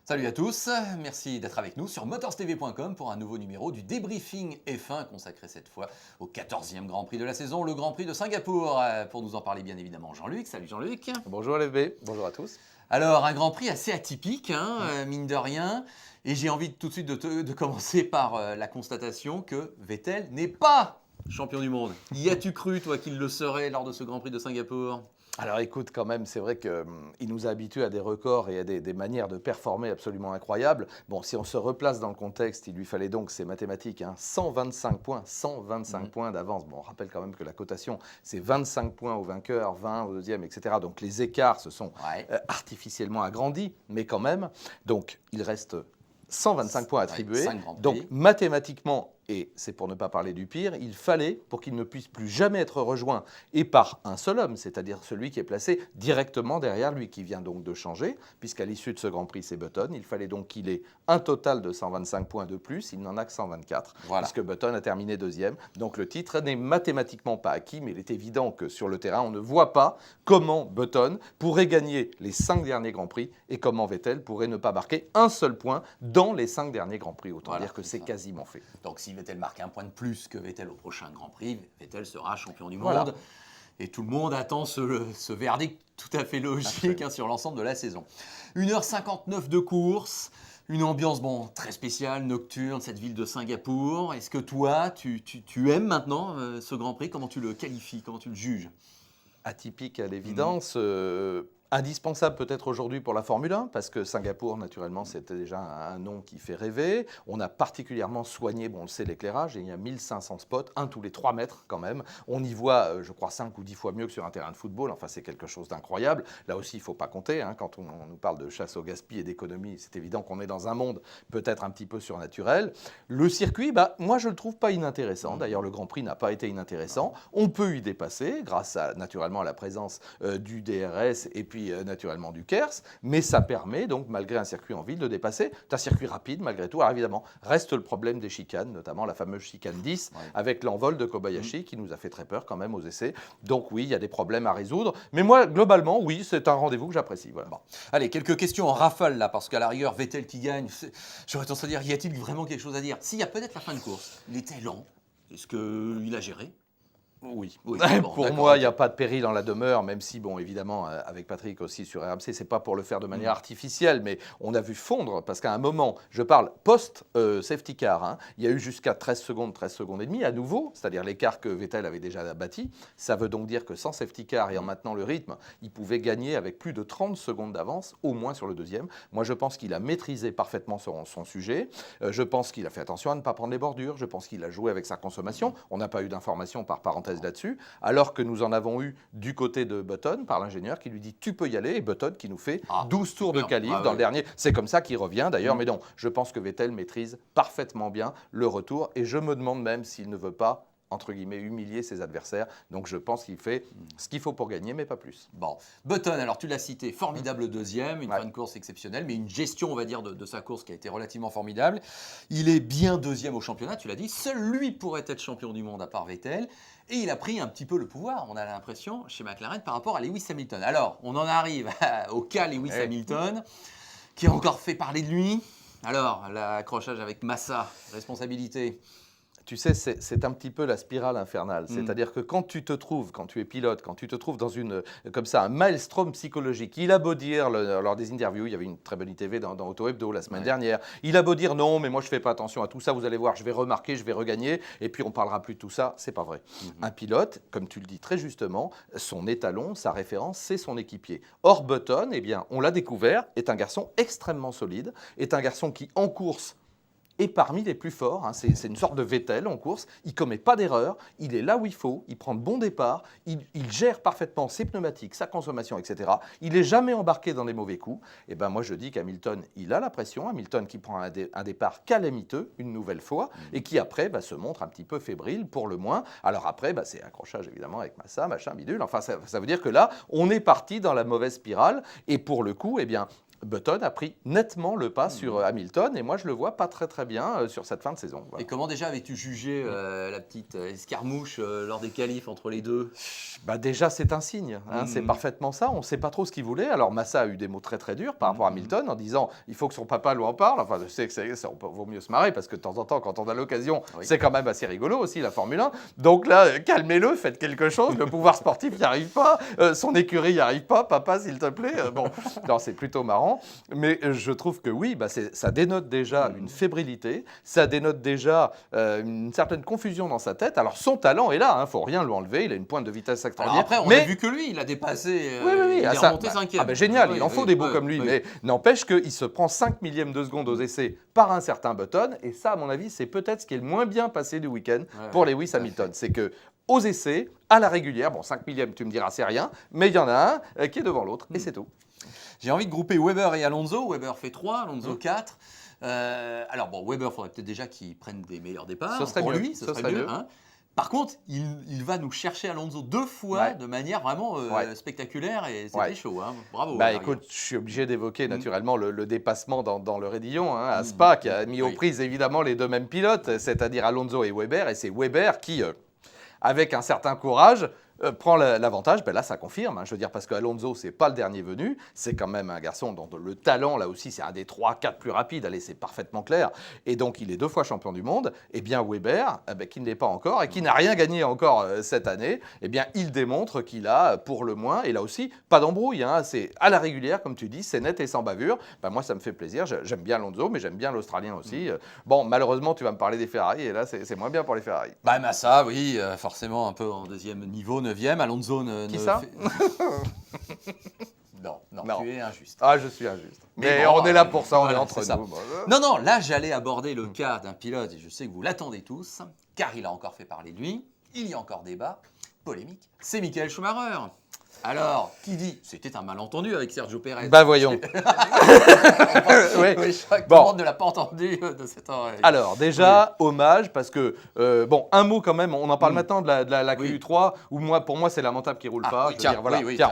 Salut à tous, merci d'être avec nous sur motorstv.com pour un nouveau numéro du débriefing F1 consacré cette fois au 14e Grand Prix de la saison, le Grand Prix de Singapour. Pour nous en parler bien évidemment Jean-Luc. Salut Jean-Luc. Bonjour LFB, bonjour à tous. Alors un Grand Prix assez atypique, mine de rien, et j'ai envie tout de suite de commencer par la constatation que Vettel n'est pas champion du monde. Y as-tu cru toi qu'il le serait lors de ce Grand Prix de Singapour ? Alors écoute, quand même, c'est vrai qu'il nous a habitués à des records et à des manières de performer absolument incroyables. Bon, si on se replace dans le contexte, il lui fallait donc, c'est mathématique, 125 points, 125 points d'avance. Bon, on rappelle quand même que la cotation, c'est 25 points au vainqueur, 20 au deuxième, etc. Donc les écarts se sont artificiellement agrandis, mais quand même. Donc il reste 125 points attribués. Donc mathématiquement, et c'est pour ne pas parler du pire, il fallait, pour qu'il ne puisse plus jamais être rejoint, et par un seul homme, c'est-à-dire celui qui est placé directement derrière lui, qui vient donc de changer, puisqu'à l'issue de ce Grand Prix, c'est Button. Il fallait donc qu'il ait un total de 125 points de plus, il n'en a que 124, puisque Button a terminé deuxième. Donc le titre n'est mathématiquement pas acquis, mais il est évident que sur le terrain, on ne voit pas comment Button pourrait gagner les 5 derniers Grands Prix, et comment Vettel pourrait ne pas marquer un seul point dans les 5 derniers Grands Prix. Autant dire que c'est quasiment fait. Donc si Vettel marque un point de plus que Vettel au prochain Grand Prix, Vettel sera champion du monde. Et tout le monde attend ce verdict tout à fait logique sur l'ensemble de la saison. 1h59 de course, une ambiance très spéciale, nocturne, cette ville de Singapour. Est-ce que toi, tu aimes maintenant ce Grand Prix ? Comment tu le qualifies ? Comment tu le juges ? Atypique à l'évidence. Indispensable peut-être aujourd'hui pour la Formule 1, parce que Singapour, naturellement, c'était déjà un nom qui fait rêver. On a particulièrement soigné, on le sait, l'éclairage. Il y a 1500 spots, un tous les 3 mètres quand même. On y voit, je crois, 5 ou 10 fois mieux que sur un terrain de football. Enfin, c'est quelque chose d'incroyable. Là aussi, il ne faut pas compter. Quand on nous parle de chasse au gaspillage et d'économie, c'est évident qu'on est dans un monde peut-être un petit peu surnaturel. Le circuit, moi, je ne le trouve pas inintéressant. D'ailleurs, le Grand Prix n'a pas été inintéressant. On peut y dépasser grâce naturellement à la présence du DRS et puis naturellement du KERS, mais ça permet donc, malgré un circuit en ville, de dépasser. C'est un circuit rapide malgré tout. Alors évidemment, reste le problème des chicanes, notamment la fameuse chicane 10, avec l'envol de Kobayashi qui nous a fait très peur quand même aux essais. Donc oui, il y a des problèmes à résoudre, mais moi, globalement, oui, c'est un rendez-vous que j'apprécie. Voilà. Bon. Allez, quelques questions en rafale là, parce qu'à la rigueur, Vettel qui gagne, j'aurais tendance à dire, y a-t-il vraiment quelque chose à dire ? S'il y a peut-être la fin de course, il était lent, est-ce qu'il a géré ? Oui. Bon, pour moi, il n'y a pas de péril dans la demeure, même si, évidemment, avec Patrick aussi sur RMC, c'est pas pour le faire de manière artificielle, mais on a vu fondre, parce qu'à un moment, je parle post-safety car, il y a eu jusqu'à 13 secondes et demie, à nouveau, c'est-à-dire l'écart que Vettel avait déjà bâti. Ça veut donc dire que sans safety car et en maintenant le rythme, il pouvait gagner avec plus de 30 secondes d'avance, au moins sur le deuxième. Moi, je pense qu'il a maîtrisé parfaitement son sujet. Je pense qu'il a fait attention à ne pas prendre les bordures. Je pense qu'il a joué avec sa consommation. On n'a pas eu d'informations par parenthèse là-dessus, alors que nous en avons eu du côté de Button par l'ingénieur qui lui dit tu peux y aller, et Button qui nous fait 12 tours de qualif dans le dernier. C'est comme ça qu'il revient d'ailleurs, mais non, je pense que Vettel maîtrise parfaitement bien le retour et je me demande même s'il ne veut pas entre guillemets, humilier ses adversaires. Donc je pense qu'il fait ce qu'il faut pour gagner, mais pas plus. Bon, Button, alors tu l'as cité, formidable deuxième, une fin de course exceptionnelle, mais une gestion, on va dire, de sa course qui a été relativement formidable. Il est bien deuxième au championnat, tu l'as dit, seul lui pourrait être champion du monde à part Vettel, et il a pris un petit peu le pouvoir, on a l'impression, chez McLaren, par rapport à Lewis Hamilton. Alors, on en arrive au cas Lewis Hamilton, qui a encore fait parler de lui. Alors, l'accrochage avec Massa, responsabilité. Tu sais, c'est un petit peu la spirale infernale. C'est-à-dire que quand tu es pilote, quand tu te trouves dans comme ça, un maelstrom psychologique, il a beau dire, lors des interviews, il y avait une très bonne ITV dans Auto Hebdo la semaine dernière, il a beau dire non, mais moi je ne fais pas attention à tout ça, vous allez voir, je vais remarquer, je vais regagner, et puis on ne parlera plus de tout ça, c'est pas vrai. Un pilote, comme tu le dis très justement, son étalon, sa référence, c'est son équipier. Or, Button, on l'a découvert, est un garçon extrêmement solide, est un garçon qui, en course, est parmi les plus forts. C'est une sorte de Vettel en course. Il ne commet pas d'erreur. Il est là où il faut. Il prend de bons départs. Il gère parfaitement ses pneumatiques, sa consommation, etc. Il n'est jamais embarqué dans des mauvais coups. Et moi, je dis qu'Hamilton, il a la pression. Hamilton qui prend un départ calamiteux une nouvelle fois et qui après se montre un petit peu fébrile pour le moins. Alors après, c'est accrochage évidemment avec Massa, machin, bidule. Enfin, ça veut dire que là, on est parti dans la mauvaise spirale. Et pour le coup, Button a pris nettement le pas sur Hamilton et moi je le vois pas très très bien sur cette fin de saison. Voilà. Et comment déjà avais-tu jugé la petite escarmouche lors des qualifs entre les deux? Bah déjà c'est un signe, c'est parfaitement ça, on ne sait pas trop ce qu'il voulait. Alors Massa a eu des mots très très durs par rapport à Hamilton en disant il faut que son papa lui en parle. Enfin je sais que ça vaut mieux se marrer parce que de temps en temps quand on a l'occasion c'est quand même assez rigolo aussi la Formule 1. Donc là calmez-le, faites quelque chose, le pouvoir sportif n'y arrive pas, son écurie n'y arrive pas, papa s'il te plaît. Bon, non c'est plutôt marrant. Mais je trouve que oui, ça dénote déjà une fébrilité, ça dénote déjà une certaine confusion dans sa tête. Alors son talent est là, il ne faut rien lui enlever, il a une pointe de vitesse extraordinaire. Alors après, on a vu que lui, il a dépassé, il est remonté cinquième. Génial, il en faut des beaux comme lui, mais n'empêche qu'il se prend 5 millièmes de seconde aux essais par un certain Button, et ça, à mon avis, c'est peut-être ce qui est le moins bien passé du week-end pour Lewis Hamilton. C'est que aux essais, à la régulière, bon 5 millièmes, tu me diras, c'est rien, mais il y en a un qui est devant l'autre, et c'est tout. J'ai envie de grouper Weber et Alonso. Weber fait 3, Alonso 4. Alors bon, Weber, il faudrait peut-être déjà qu'il prenne des meilleurs départs. Ce serait pour mieux. lui, ce serait mieux. Hein. Par contre, il va nous chercher Alonso 2 fois de manière vraiment spectaculaire et c'était chaud. Hein. Bravo. Écoute, je suis obligé d'évoquer naturellement le dépassement dans le raidillon à Spa qui a mis aux prises évidemment les deux mêmes pilotes, c'est-à-dire Alonso et Weber. Et c'est Weber qui, avec un certain courage, prend l'avantage, là ça confirme, je veux dire, parce qu'Alonso c'est pas le dernier venu, c'est quand même un garçon dont le talent là aussi c'est un des 3-4 plus rapides, allez c'est parfaitement clair, et donc il est 2 fois champion du monde, et bien Weber, qui ne l'est pas encore et qui n'a rien gagné encore cette année, et bien il démontre qu'il a pour le moins, et là aussi pas d'embrouille, c'est à la régulière comme tu dis, c'est net et sans bavure, moi ça me fait plaisir, j'aime bien Alonso mais j'aime bien l'Australien aussi, bon malheureusement tu vas me parler des Ferrari et là c'est moins bien pour les Ferrari. Massa oui, forcément un peu en deuxième niveau, 9e, Alonso Qui ça Non, tu es injuste. Ah, je suis injuste. Mais bon, on est là pour ça, on est entre nous. Non, là, j'allais aborder le cas d'un pilote, et je sais que vous l'attendez tous, car il a encore fait parler de lui, il y a encore débat, polémique, c'est Michael Schumacher. Alors, qui dit c'était un malentendu avec Sergio Pérez? Voyons. Je crois que tout le monde ne l'a pas entendu de cette oreille. Alors, déjà, hommage, parce que, un mot quand même, on en parle maintenant de la Q3, où pour moi, c'est lamentable qu'ils ne roulent pas. Tiens,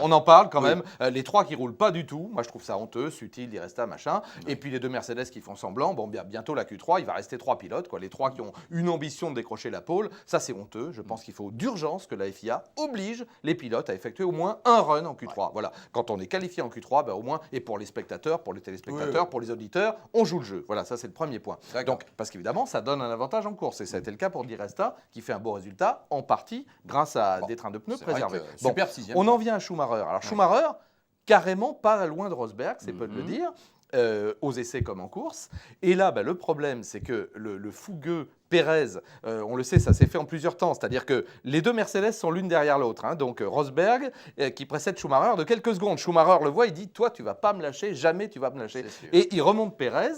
on en parle quand même. Les 3 qui ne roulent pas du tout, moi je trouve ça honteux, Sutil, Di Resta, machin. Et puis les 2 Mercedes qui font semblant, bientôt la Q3, il va rester 3 pilotes, les 3 qui ont une ambition de décrocher la pole. Ça, c'est honteux. Je pense qu'il faut d'urgence que la FIA oblige les pilotes à effectuer au moins un run en Q3. Voilà. Quand on est qualifié en Q3, au moins, et pour les spectateurs, pour les téléspectateurs, pour les auditeurs, on joue le jeu. Voilà, ça c'est le premier point. Donc, parce qu'évidemment, ça donne un avantage en course. Et ça a été le cas pour Di Resta, qui fait un beau résultat, en partie grâce à des trains de pneus préservés. Super sixième. On en vient à Schumacher. Alors, Schumacher, carrément pas loin de Rosberg, c'est peu de le dire. Aux essais comme en course. Et là, le problème, c'est que le fougueux Pérez, on le sait, ça s'est fait en plusieurs temps. C'est-à-dire que les 2 Mercedes sont l'une derrière l'autre. Donc Rosberg qui précède Schumacher de quelques secondes. Schumacher le voit, il dit « Toi, tu ne vas pas me lâcher, jamais tu vas me lâcher. » Et il remonte Pérez.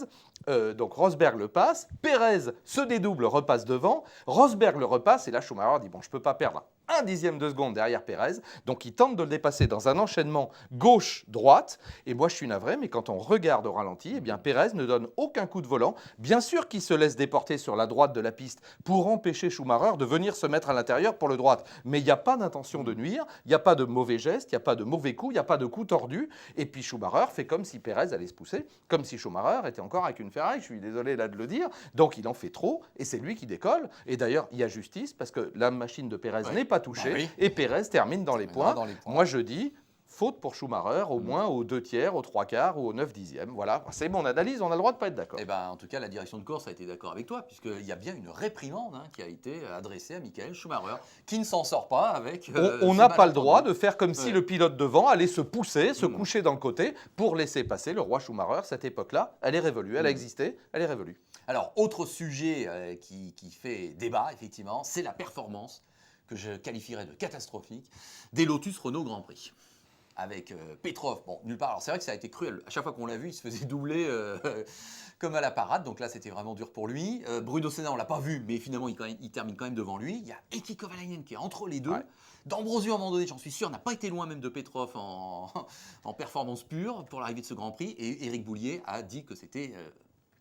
Donc Rosberg le passe. Pérez se dédouble, repasse devant. Rosberg le repasse. Et là, Schumacher dit « Bon, je ne peux pas perdre 1/10 de seconde derrière Pérez. » Donc il tente de le dépasser dans un enchaînement gauche-droite. Et moi, je suis navré, mais quand on regarde au ralenti, Pérez ne donne aucun coup de volant. Bien sûr qu'il se laisse déporter sur la droite de la piste pour empêcher Schumacher de venir se mettre à l'intérieur pour le droite. Mais il n'y a pas d'intention de nuire, il n'y a pas de mauvais gestes, il n'y a pas de mauvais coups, il n'y a pas de coups tordus. Et puis Schumacher fait comme si Pérez allait se pousser, comme si Schumacher était encore avec une Ferrari. Je suis désolé là de le dire. Donc il en fait trop et c'est lui qui décolle. Et d'ailleurs, il y a justice parce que la machine de Pérez n'est pas touchée et Pérez termine dans les points. Moi, je dis... faute pour Schumacher, au moins aux 2/3, aux 3/4 ou aux 9/10. Voilà, c'est mon analyse, on a le droit de ne pas être d'accord. En tout cas, la direction de course a été d'accord avec toi, puisqu'il y a bien une réprimande qui a été adressée à Michael Schumacher, qui ne s'en sort pas avec... on n'a pas le droit de faire comme si le pilote devant allait se pousser, se coucher dans le côté, pour laisser passer le roi Schumacher. Cette époque-là, elle est révolue, elle a existé, elle est révolue. Alors, autre sujet qui fait débat, effectivement, c'est la performance, que je qualifierais de catastrophique, des Lotus Renault Grand Prix. Avec Petrov, nulle part. Alors c'est vrai que ça a été cruel. À chaque fois qu'on l'a vu, il se faisait doubler comme à la parade. Donc là, c'était vraiment dur pour lui. Bruno Senna, on ne l'a pas vu, mais finalement, il termine quand même devant lui. Il y a Heikki Kovalainen qui est entre les deux. D'Ambrosio, à un moment donné, j'en suis sûr, n'a pas été loin même de Petrov en performance pure pour l'arrivée de ce Grand Prix. Et Éric Boulier a dit que c'était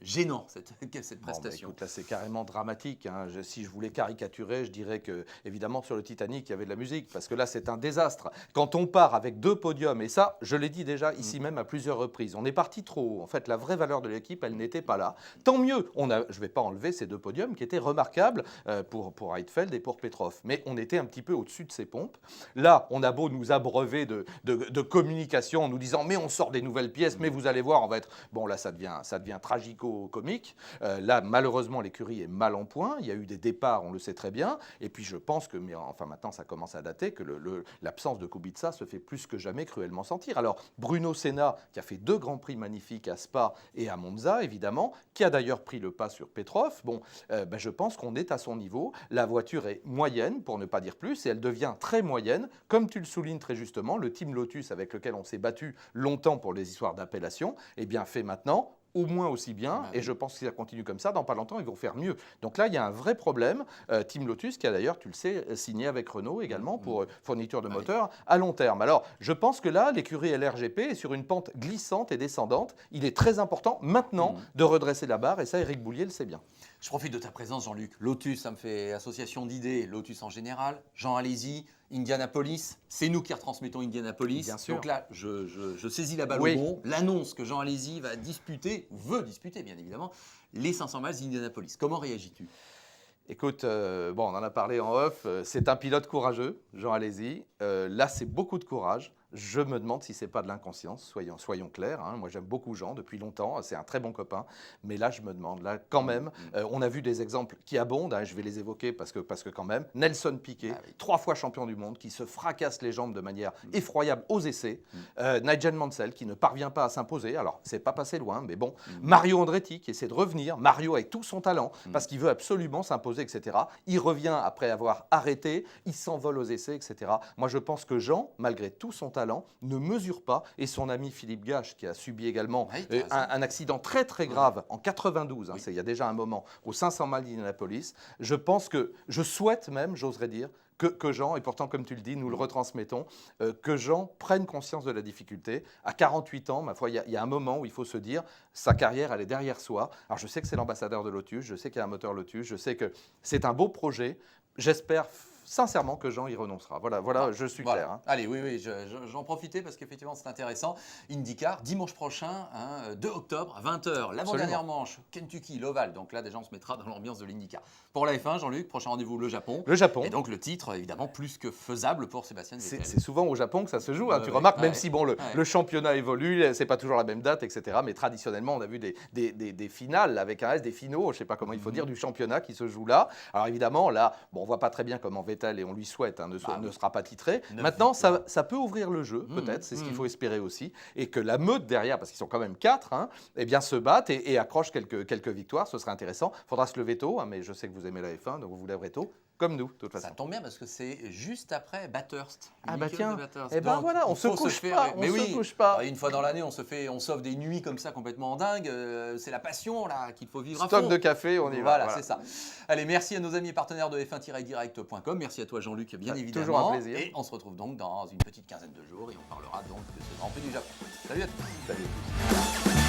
gênant cette Bon, prestation. écoute, là, c'est carrément dramatique. Hein. Si je voulais caricaturer, je dirais que, évidemment, sur le Titanic, il y avait de la musique, parce que là, c'est un désastre. Quand on part avec 2 podiums, et ça, je l'ai dit déjà ici même à plusieurs reprises, on est parti trop haut. En fait, la vraie valeur de l'équipe, elle n'était pas là. Tant mieux, je ne vais pas enlever ces 2 podiums qui étaient remarquables pour Heidfeld et pour Petrov, mais on était un petit peu au-dessus de ces pompes. Là, on a beau nous abreuver de communication en nous disant mais on sort des nouvelles pièces, mais vous allez voir, on va être... Bon, là, ça devient tragico-comique. Là, malheureusement, l'écurie est mal en point. Il y a eu des départs, on le sait très bien. Et puis, je pense que, mais enfin, maintenant, ça commence à dater, que l'absence de Kubica se fait plus que jamais cruellement sentir. Alors, Bruno Senna, qui a fait 2 grands prix magnifiques à Spa et à Monza, évidemment, qui a d'ailleurs pris le pas sur Petrov. Bon, je pense qu'on est à son niveau. La voiture est moyenne, pour ne pas dire plus, et elle devient très moyenne. Comme tu le soulignes très justement, le Team Lotus, avec lequel on s'est battu longtemps pour les histoires d'appellation, eh bien, fait maintenant au moins aussi bien, et je pense que si ça continue comme ça, dans pas longtemps, ils vont faire mieux. Donc là, il y a un vrai problème. Team Lotus, qui a d'ailleurs, tu le sais, signé avec Renault également pour fourniture de moteurs à long terme. Alors, je pense que là, l'écurie LRGP est sur une pente glissante et descendante. Il est très important maintenant de redresser la barre, et ça, Éric Boulier le sait bien. Je profite de ta présence, Jean-Luc. Lotus, ça me fait association d'idées. Lotus en général, Jean Alesi, Indianapolis. C'est nous qui retransmettons Indianapolis. Bien sûr. Donc là, je saisis la balle au bon. L'annonce que Jean Alesi va disputer, veut disputer bien évidemment, les 500 miles d'Indianapolis. Comment réagis-tu ? Écoute, bon, on en a parlé en off. C'est un pilote courageux, Jean Alesi. Là, c'est beaucoup de courage. Je me demande si c'est pas de l'inconscience, soyons clairs. Hein. Moi, j'aime beaucoup Jean depuis longtemps. C'est un très bon copain. Mais là, je me demande, là, quand même, on a vu des exemples qui abondent. Hein, je vais les évoquer parce que quand même, Nelson Piquet, 3 fois champion du monde, qui se fracasse les jambes de manière effroyable aux essais. Nigel Mansell, qui ne parvient pas à s'imposer. Alors, c'est pas passé loin, mais bon. Mario Andretti, qui essaie de revenir. Mario avec tout son talent, parce qu'il veut absolument s'imposer, etc. Il revient après avoir arrêté. Il s'envole aux essais, etc. Moi, je pense que Jean, malgré tout son talent, ne mesure pas, et son ami Philippe Gache, qui a subi également un accident très très grave en 92, hein, il y a déjà un moment, aux 500 miles d'Indianapolis, je pense que, je souhaite même, j'oserais dire, que Jean, et pourtant comme tu le dis, nous le retransmettons, que Jean prenne conscience de la difficulté. À 48 ans, ma foi, il y a un moment où il faut se dire, sa carrière, elle est derrière soi. Alors je sais que c'est l'ambassadeur de Lotus, je sais qu'il y a un moteur Lotus, je sais que c'est un beau projet, j'espère sincèrement que Jean y renoncera. Voilà, je suis clair. Hein. Allez, oui, j'en profitais parce qu'effectivement c'est intéressant. IndyCar, dimanche prochain, 2 octobre, à 20h, l'avant-dernière manche, Kentucky, l'Oval. Donc là, déjà, on se mettra dans l'ambiance de l'IndyCar. Pour la F1, Jean-Luc, prochain rendez-vous, le Japon. Le Japon. Et donc le titre, évidemment, plus que faisable pour Sébastien Vettel. C'est souvent au Japon que ça se joue, hein, tu remarques, même si bon, le championnat évolue, c'est pas toujours la même date, etc. Mais traditionnellement, on a vu des finales avec un S, des finaux, je sais pas comment il faut dire, du championnat qui se joue là. Alors évidemment, là, bon, on voit pas très bien comment Vettel, et on lui souhaite, hein, ne sera pas titré. Maintenant, ça peut ouvrir le jeu, peut-être, c'est ce qu'il faut espérer aussi, et que la meute derrière, parce qu'ils sont quand même 4, hein, eh bien, se battent et accrochent quelques victoires, ce serait intéressant. Il faudra se lever tôt, hein, mais je sais que vous aimez la F1, donc vous vous lèverez tôt. Comme nous, de toute façon. Ça tombe bien parce que c'est juste après Bathurst. Ah bah tiens, et ben voilà, on se couche pas. Une fois dans l'année, on s'offre des nuits comme ça complètement dingues. C'est la passion là qu'il faut vivre à fond. Stock de café, on y va. Voilà, c'est ça. Allez, merci à nos amis et partenaires de f1-direct.com. Merci à toi Jean-Luc, bien évidemment. Toujours un plaisir. Et on se retrouve donc dans une petite quinzaine de jours et on parlera donc de ce Grand Prix du Japon. Salut à tous. Salut.